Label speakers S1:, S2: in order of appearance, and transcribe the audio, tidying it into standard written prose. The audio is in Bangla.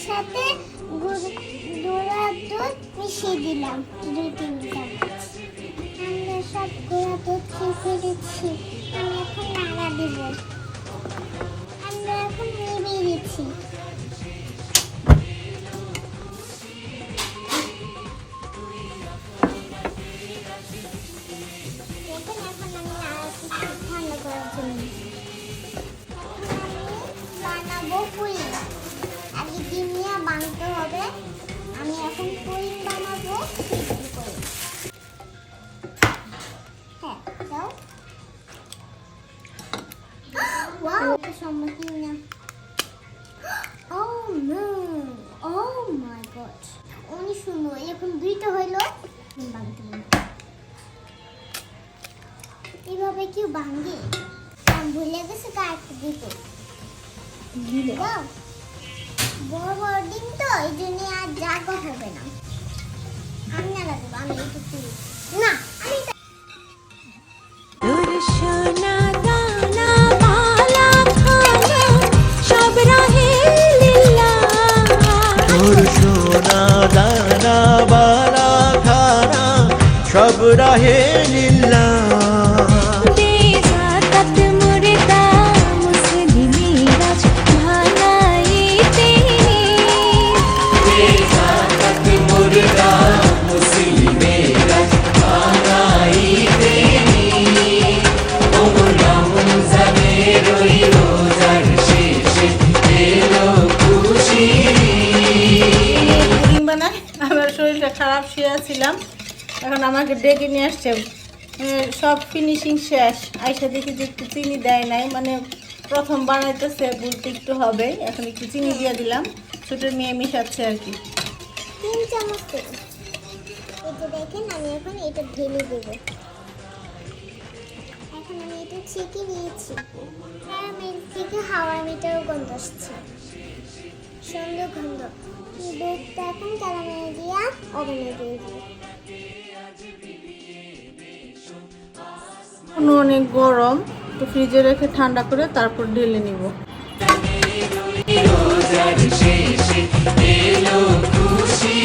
S1: সাথে গুঁড়া দুধ মিশিয়ে দিলাম 2-3 চামচ। আমরা সব গুঁড়া দুধ খেয়ে ফেলেছি। আমি এখন নাড়া দিব। আমরা এখন নেড়ে দিচ্ছি। এখন আমি নাড়াচ্ছি ঠান্ডা করার জন্য। বানাবো পুডিং। আগে ডিম নিয়ে বানাতে হবে। আমি এখন পুডিং বানাবো। হ্যাঁ, দাও। ওয়াও, এটা সম্মতি না। Oh no! Oh my god! অনেক সুন্দর। এখন দুইটা হইলো। বানাতে হবে। এভাবে কেউ ভাঙে? আমি ভুলে গেছি কাটতে দিতে। দাও। বড় বড় ডিম তো এই জন্য আর জায়গা হবে না। আমি না লাগবো, আমি একটু তুলি না। আমি
S2: তোর সোনা দানা বালা খানা সব রাহে লীলা।
S3: তোর সোনা দানা বালা খানা সব রাহে লীলা।
S2: বেজাত মুর্দা মুসলিমি রাজ ভালাইতে।
S3: বেজাত মুর্দা মুসলিমে রাজ বানাইতে। ও রমজানের ওই রোজার শেষে এলো খুশি।
S4: পুডিং বানাই। আমার শরীরটা খারাপ শুয়েছিলাম, এখন আমাকে ডেকে নিয়ে আসছে। সব ফিনিশিং শেষ। আইসা দেখি যে একটু চিনি দেয় নাই, মানে প্রথম বানাইতেছে, বলতে একটু হবে। এখন একটু চিনি দিয়ে দিলাম, ছোটো মেয়ে মিশাচ্ছে আর কি।
S1: 3 চামচ দেব। এটা দেখেন, আমি এখন এটা ঢেলে দেব। এখন আমি এটা ছেঁকে নিয়েছি। ক্যারামেল থেকে হাওয়া মিটার গন্ধ আসছে। সুন্দর গন্ধ। দুধটা এখন ক্যারামেল দিয়ে ওভেনে দিয়ে দিই।
S4: অনেক গরম, তো ফ্রিজে রেখে ঠান্ডা করে তারপর ঢেলে নিব।
S3: রোজার শেষে এলো খুশি।